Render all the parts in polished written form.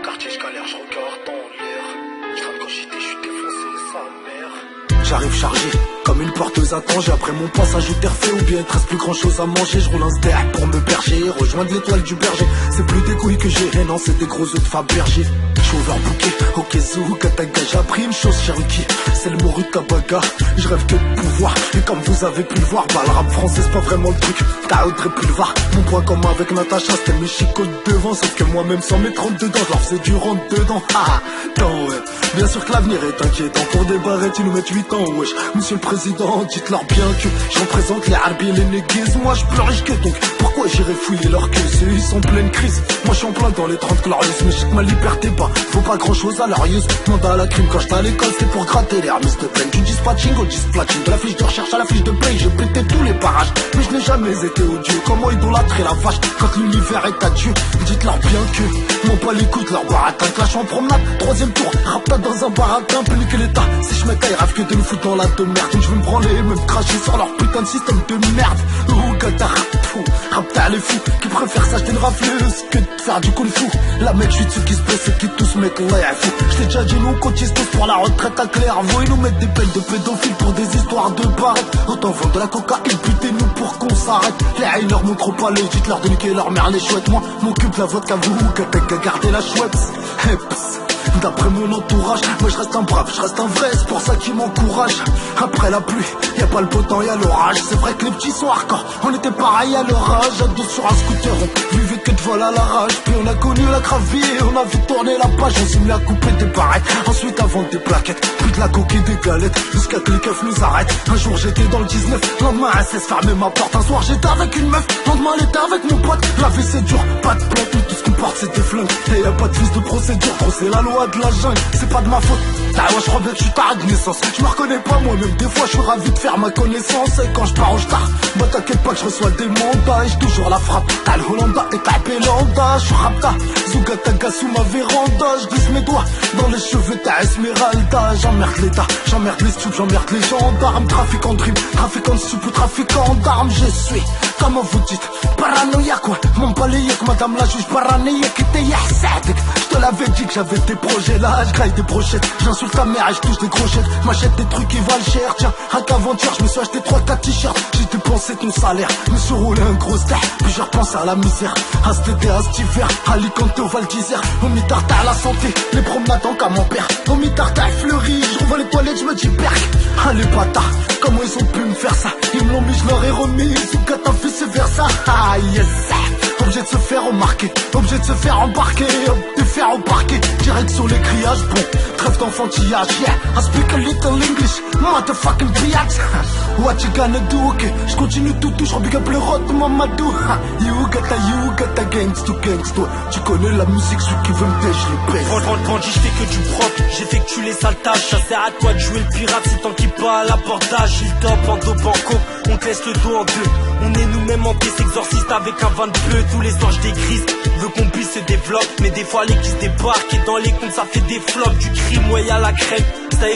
quartier, je galère, je regarde en l'air. Je traîne quand je suis défoncé, sa mère. J'arrive chargé, comme une porteuse à tanger. Après mon passage au terre-fait, ou bien il te reste plus grand chose à manger. Je roule un stair pour me berger, rejoindre l'étoile du berger. C'est plus des couilles que j'ai, non c'est des gros œufs de Fabergé. J'suis overbooké, ok zou, Kataga, j'apprime, chose Cherokee. C'est le morue de Kabaga, je rêve que de pouvoir. Et comme vous avez pu le voir, bah le rap français c'est pas vraiment le truc. T'as Audrey Pulvar, mon point commun avec Natacha, c'était mes chicots de devant. Sauf que moi-même sans mes 32 dents, je leur faisais du rentre dedans. Ah, attends ouais, bien sûr que l'avenir est inquiétant. Pour des barrettes ils nous mettent 8 ans, wesh. Monsieur le président, dites-leur bien que j'en présente les Arbi et les néguises. Moi je plus riche que donc, pourquoi j'irais fouiller leur queue? Ceux ils sont en pleine crise, moi je suis en plein dans les 30 glorieuses. Mais je sais que ma liberté pas, faut pas grand chose à l'orieuse. Demande à la crime quand j'étais à l'école, c'était pour gratter l'air. Mais s'il te plaît, du dispatching au dispatching. De la fiche de recherche à la fiche de paye, j'ai pété tous les parages. Mais je n'ai jamais été odieux, comment idolâtrer la vache quand l'univers est à Dieu. Dites-leur bien que, m'en pas l'écoute, leur baratin. Clash en promenade, 3ème tour, rapta dans un baratin. Plus que l'état, si je m'étais, ils rêvent que de nous foutre dans la de merde. Donc je vais me branler, même cracher sur leur putain de système de merde. Ouh, gata, rapta les fous, qui préfèrent s'acheter une rafleuse que de faire du kung fu. La mec, je suis de ceux qui se blessent et qui tous mettent l'air fou. J't'ai déjà dit, nous cotise tous pour la retraite à Clairvaux. Ils nous mettent des peines de pédophiles pour des histoires de barrettes. Autant vendre de la cocaïne, butez-nous pour qu'on s'arrête. Les hainers montrent pas les, dites-leur de niquer leur mère les chouettes. Moi, m'occupe la vodka, vous, qu'à garder la chouette. D'après mon entourage, moi je reste un brave, je reste un vrai, c'est pour ça qu'ils m'encouragent. Après la pluie, y a pas le beau temps, y a l'orage. C'est vrai que les petits sont hardcore, on était pareil à l'orage. À dos sur un scooter, on vivait que de vol à la rage. Puis on a connu la gravie, on a vu tourner la page. On s'est mis à couper des barrettes, ensuite à vendre des plaquettes. Puis de la coque et des galettes, jusqu'à que les keufs nous arrêtent. Un jour j'étais dans le 19, lendemain elle cesse fermer ma porte. Un soir j'étais avec une meuf, lendemain elle était avec mon pote. La vie c'est dur, pas de plante, tout ce qu'on porte c'est des flingues. Et y a pas de fils de procédure, trop c'est la loi de la jungle, c'est pas de ma faute. Ah ouais, je crois bien que je suis tard de naissance. Je me reconnais pas moi-même, des fois je suis ravi de faire ma connaissance. Et quand je pars au star, bah t'inquiète pas que je reçois des mandats. Et j'ai toujours la frappe, t'as le Hollanda et t'as Belanda. Je suis rapta, Zougataga sous ma véranda. Je glisse mes doigts dans les cheveux, t'as Esmeralda. J'emmerde l'état, j'emmerde les stupes, j'emmerde les gendarmes. Trafiquant de drip, trafiquant de soupe ou trafiquant d'armes. Je suis, comment vous dites, paranoïaque quoi. Mon paléique, madame la juge paranoïaque était yahsadik. Je te l'avais dit que j'avais des projets là, je graille des brochettes. J'insulte ta mère et je touche des crochettes. M'achète des trucs qui valent cher, tiens, à qu'avant-hier je me suis acheté 3-4 t-shirts. J'ai dépensé ton salaire, me suis roulé un gros stack. Puis je repense à la misère, à cet été, à cet hiver. Alicante au Val d'Isère, au mi-tarta à la santé. Les promenades en camembert, au mi-tarta fleuri. Je revois les toilettes, je me dis berk. Ah les bâtards, comment ils ont pu me faire ça? Ils me l'ont mis, je leur ai remis. Zougata vice versa, ah yes. Obligé de se faire remarquer, obligé de se faire embarquer, de faire au parquet. Direction les criages, bon, trêve d'enfantillage, yeah. I speak a little English, motherfucking bitch. What you gonna do, ok? J'continue tout, je rebig up le rot de Mamadou. You got a gangs to gangs, toi. Tu connais la musique, celui qui veut me pêcher, je le pèse. Bandit, j'fais que du propre, j'effectue les sales tâches. Ça sert à toi de jouer le pirate, c'est tant qu'il pas à l'abordage. Il top en dos banco, on te laisse le dos en deux. On est nous-mêmes en pièce exorciste avec un vin de bleu. Tous les soirs j'dégrise, veux qu'on puisse se développer. Mais des fois les qui se débarquent et dans les comptes ça fait des flops. Du crime, ouais y'a la crème,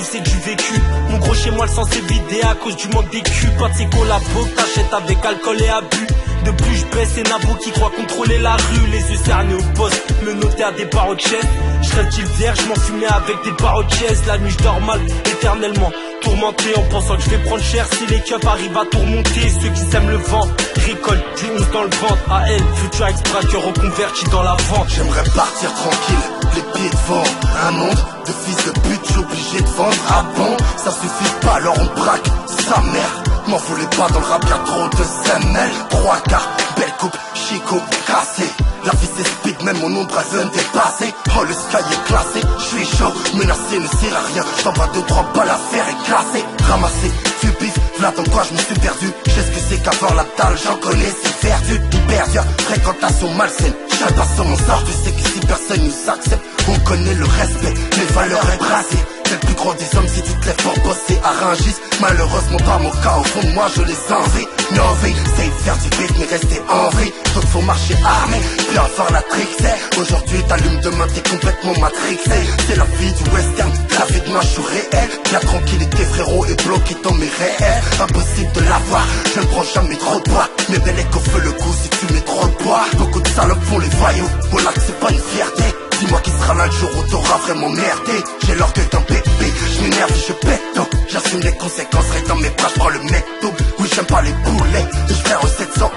c'est du vécu. Mon gros chez moi le sens est vidé à cause du manque des culs. Pas de ces collabos que t'achètes avec alcool et abus. De plus je baisse et Nabo qui croit contrôler la rue. Les yeux cernés au poste, le notaire des barreaux de chaise. Je rêve qu'il vierge, je m'enfumais avec des barreaux de chaise. La nuit je dors mal, éternellement tourmenté en pensant que je vais prendre cher. Si les keufs arrivent à tout remonter, ceux qui sèment le vent récoltent des onces dans le ventre. À elle, futur ex-braqueur reconverti dans la vente. J'aimerais partir tranquille, les pieds devant. Un monde de fils de pute, j'suis obligé de vendre. Ah bon, ça suffit pas, alors on braque sa mère. M'en voulez pas dans le rap, y'a trop de SML. 3 quarts, belle coupe, chico, cassé. La vie c'est speed, même mon ombre elle veut me dépasser. Oh le sky est classé, j'suis chaud, menacé ne sert à rien. J't'envoie 2-3 balles à faire et classer. Ramasser, tu bif, v'là dans quoi je me suis perdu. J'sais ce que c'est qu'avoir la dalle, j'en connais si perdu. Hyper fréquentation malsaine, j'aime pas sur mon sort. Tu sais que si personne nous accepte, on connaît le respect, les valeurs ébrasées. T'es le plus grand des hommes si tu te lèves pour bosser à Rungis. Malheureusement pas mon cas, au fond de moi je les envie. Novi, c'est faire du beat mais rester en vie. D'autres faut marcher armé, puis enfin la trixée. Aujourd'hui t'allumes, demain t'es complètement matrixé. C'est la vie du western, la vie de moi je suis réel. La tranquillité frérot est bloquée dans mes réels. Impossible de l'avoir, je ne prends jamais trop de bois. Mais bel est qu'au feu le coup si tu mets trop de bois. Beaucoup de salopes font les voyous, voilà que c'est pas une fierté. Dis-moi qui sera l'un jour où t'auras vraiment merdé. J'ai l'orgueil d'un bébé, je m'énerve et je pète. J'assume les conséquences, reste dans mes bras, je prends le métaux. Oui, j'aime pas les boulets, je frère aux 700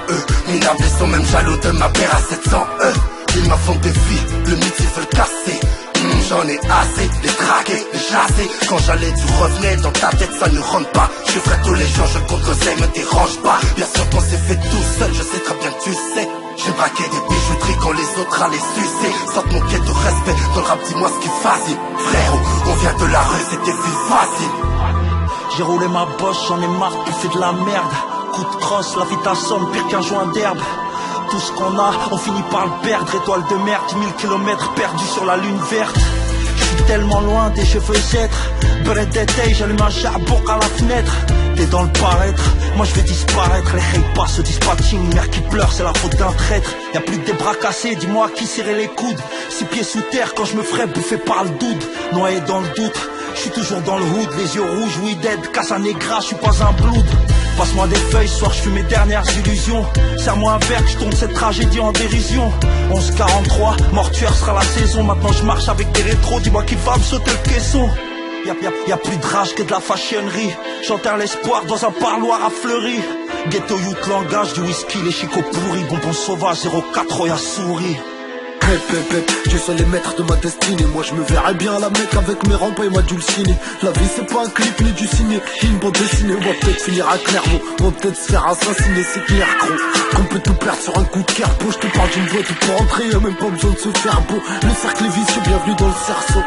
Minables sont même jaloux de ma paire à 700 Ils m'en font des filles, le mythe ils veulent casser. J'en ai assez, les traquer, les chasser. Quand j'allais tu revenais, dans ta tête ça ne rentre pas. Je ferai tous les jours, je compte l'oseille, me dérange pas. Bien sûr qu'on s'est fait tout seul, je sais très bien que tu sais. J'ai braqué des bijouteries quand les autres allaient sucer. Sans te manquer de respect, dans le rap dis-moi ce qui est facile. Frérot, on vient de la rue, c'était plus facile. J'ai roulé ma bosse, j'en ai marre, tu fais de la merde. Coup de crosse, la vie t'assomme, pire qu'un joint d'herbe. Tout ce qu'on a, on finit par le perdre. Étoile de mer, 10 000 kilomètres perdus sur la lune verte. Je suis tellement loin des cheveux êtres. Beurre d'été, j'allume un charbon à la fenêtre. T'es dans le paraître, moi je vais disparaître. Les hate pas se dispatching, une mère qui pleure, c'est la faute d'un traître. Y'a plus que des bras cassés, dis-moi qui serrait les coudes. 6 pieds sous terre quand je me ferais bouffer par le doute. Noyé dans le doute, je suis toujours dans le hood. Les yeux rouges, oui dead, Casanegra, je suis pas un blood. Passe-moi des feuilles, ce soir je fume mes dernières illusions. Serre-moi un verre, je tourne cette tragédie en dérision. 11:43, mortuaire sera la saison. Maintenant je marche avec des rétros, dis-moi qui va me sauter le caisson. Y'a plus de rage que de la fashionerie. J'enterre l'espoir dans un parloir à fleurir. Ghetto youth, langage du whisky, les chicots pourris. Bonbon sauvage, 04, Roya souris. Dieu seul est maître de ma destinée. Moi je me verrais bien à la Mecque avec mes rampes et ma dulcinée. La vie c'est pas un clip ni du ciné, une bande dessinée. On va peut-être finir à Clermont, on va peut-être se faire assassiner, c'est clair gros. Qu'on peut tout perdre sur un coup de carpo. Je te parle d'une voie tout pour entrer, y'a même pas besoin de se faire beau. Le cercle est vicieux, bienvenue dans le cerceau.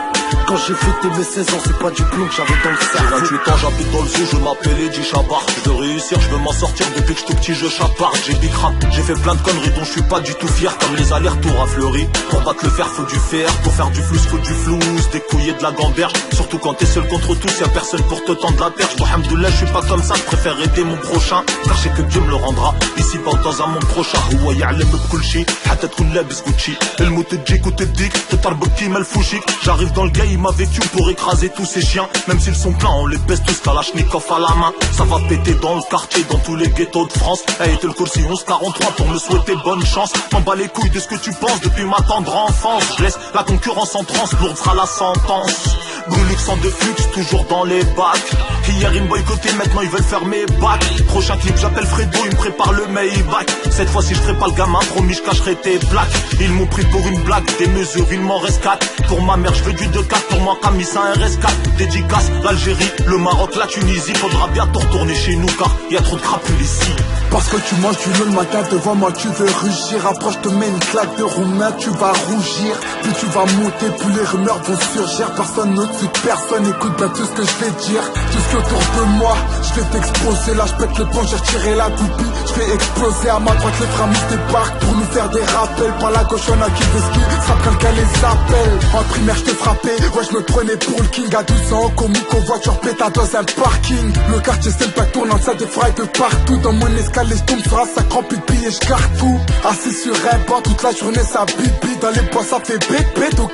Quand j'ai fêté mes 16 ans, c'est pas du plomb que j'avais dans le cerveau. J'ai 28 ans, j'habite dans le zoo, je m'appelle Eddie Chabar. Je veux réussir, je veux m'en sortir, depuis que je suis tout petit je chaparde. J'ai big rap, j'ai fait plein de conneries dont je suis pas du tout fier. Comme les allers-retours à Fleury, pour battre le fer faut du fer. Pour faire du flous faut du flous, des couilles de la gamberge. Surtout quand t'es seul contre tous, y'a personne pour te tendre la perche. Alhamdoulilah, je suis pas comme ça, je préfère aider mon prochain. Car je sais que Dieu me le rendra, ici pas dans un monde prochain. هو يعلم بكل شيء حتى تكون لابس كوتشي الموت تجيك وتديك تطربك كيما الفوشيك. J'arrive dans le gars, il m'a vécu pour écraser tous ces chiens. Même s'ils sont pleins, on les baisse tous, Kalachnikov à la main. Ça va péter dans le quartier, dans tous les ghettos de France. Hey, t'es le coursi 1143 pour me souhaiter bonne chance. M'en bats les couilles de ce que tu penses depuis ma tendre enfance. Je laisse la concurrence en transe, lourde sera la sentence. Brulux sans de flux, toujours dans les bacs. Hier ils me boycottaient, maintenant ils veulent faire mes bacs. Prochain clip, j'appelle Fredo, il me prépare le Maybach. Cette fois-ci je ferai pas le gamin, promis je cacherai tes plaques. Ils m'ont pris pour une blague, des mesures, il m'en reste 4. Pour ma mère je veux du 2-4, pour moi Camille c'est un RS4. Dédicace, l'Algérie, le Maroc, la Tunisie. Faudra bientôt retourner chez nous car y a trop de crapules ici. Parce que tu manges du lot le matin devant moi, tu veux rugir. Approche, te mets une claque de roumain, tu vas rougir. Plus tu vas monter, plus les rumeurs vont surgir. Personne au-dessus de personne, écoute bien tout ce que je vais dire. Tout ce qui est autour de moi, je vais t'exposer. Là je pète le pont, j'ai retiré la toupie. Je vais exploser à ma droite, les framis débarquent pour nous faire des rappels. Par la gauche on a qui veut ski, ça quelqu'un les appelle. En primaire je te frappais, ouais je me prenais pour le king. À 12 ans, comique en voiture pétard dans un parking. Le quartier c'est le bac tournant, ça défraille de partout. Dans mon escalier je tombe sur un sac rempli de billets, je garde tout. Assis sur un banc toute la journée ça bibi. Dans les bois ça fait bête au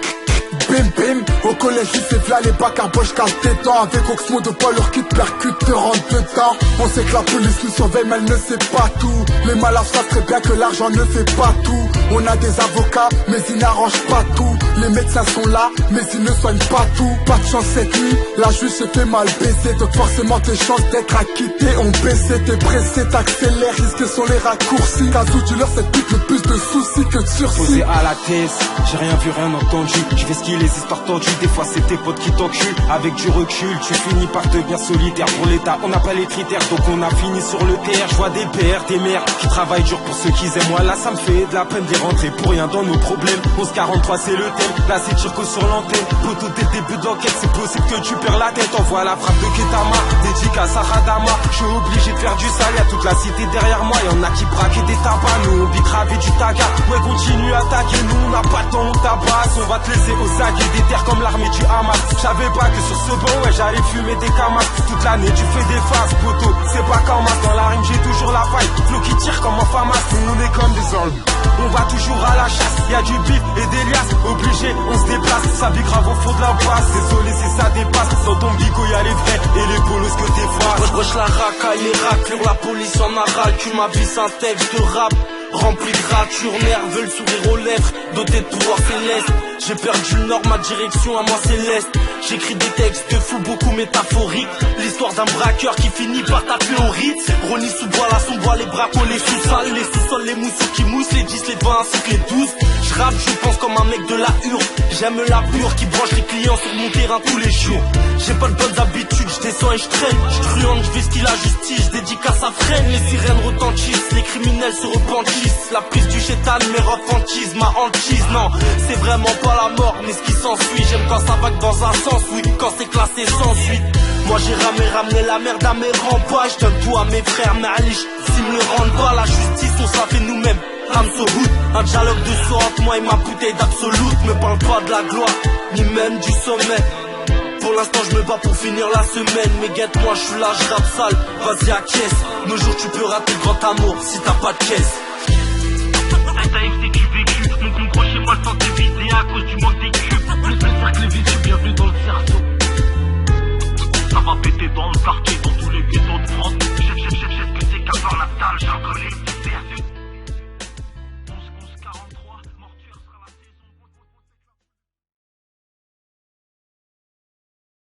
bim bim. Au collège c'est là les bacs à boche casse tes dents. Avec Oxmo de poids leur qui te percute te rentre dedans. On sait que la police nous surveille mais elle ne sait pas tout. Les malades savent très bien que l'argent ne fait pas tout. On a des avocats mais ils n'arrangent pas tout. Les médecins sont là mais ils ne soignent pas tout. Pas de chance cette nuit, la juge se fait mal baiser. Donc forcément tes chances d'être acquitté ont baissé. T'es pressé, t'accélères, risques sont les raccourcis. T'as tout tu leur cette pute le plus de soucis que de sursis. Posé à la caisse, j'ai rien vu, rien entendu. Je vais skier les histoires tendues, des fois c'est tes potes qui t'enculent. Avec du recul, tu finis par devenir solitaire. Pour l'état, on n'a pas les critères, donc on a fini sur le terre. Je vois des pères, des mères qui travaillent dur pour ceux qu'ils aiment. Moi là ça me fait de la peine d'y rentrer pour rien dans nos problèmes. 11:43 c'est le thème, là c'est Turco sur l'antenne. Poto dès le début d'enquête, c'est possible que tu perds la tête. Envoie la frappe de Ketama, dédicace à Radama. Je suis obligé de faire du sale, y'a toute la cité derrière moi. Y'en a qui braquent des tabacs, nous on bicravait du taga. Ouais continue à attaquer, nous on n'a pas le temps, on tabasse. On va te laisser aux aguets des terres comme l'armée du Hamas. J'savais pas que sur ce banc, ouais j'allais fumer des camas. Toute l'année tu fais des faces, poto, c'est pas comme moi. Dans la rime j'ai toujours la faille, flow qui tire comme un famas. Nous on est comme des orgues, on va toujours à la chasse. Y'a du bif et des liasses, obligé on se déplace. Ça vit grave au fond de la brasse, désolé si ça dépasse. Dans ton bigo y'a les vrais et les polos que t'effaces. Wesh la racaille, les raclures, la police en arrache. Tu m'avises un texte de rap rempli de ratures, nerveux, le sourire aux lèvres, doté de pouvoir céleste. J'ai perdu le nord, ma direction à moi c'est l'est. J'écris des textes de fou, beaucoup métaphoriques. L'histoire d'un braqueur qui finit par taper au rythme. Ronnie sous-bois, la sombois, les bracos, les sous-sols, les sous-sols, les mousseaux qui moussent, les 10, les 20 ainsi que les 12. J'rappe, je pense comme un mec de la hure. J'aime la pure qui branche les clients sur mon terrain tous les jours. J'ai pas de bonnes habitudes, je descends et je traîne. Je truande, je vestis la justice, je dédicace à freine. Les sirènes retentissent, les criminels se repentissent. La prise du chétan, mes refantise, ma hantise. Non, c'est vraiment pas la mort, mais ce qui s'ensuit. J'aime quand ça vague dans un sens, oui, quand c'est classé sans suite. Moi j'ai ramené la merde à mes remparts. Je donne tout à mes frères, mais Alish, s'ils me le rendent pas, la justice on se la fait nous-mêmes. I'm so good, un dialogue de soir entre moi et ma bouteille d'absolute. Me parle pas de la gloire, ni même du sommet. Pour l'instant je me bats pour finir la semaine. Mais guette-moi, je suis là, je rappe sale. Vas-y à caisse, nos jours tu peux rater le grand amour si t'as pas de caisse. SAFCQ vécu, mon crochet moi le temps s'est vidé à cause du manque des cubes. Le cercle est vicieux, bienvenue dans le cerceau. Ça va péter dans le quartier, dans tout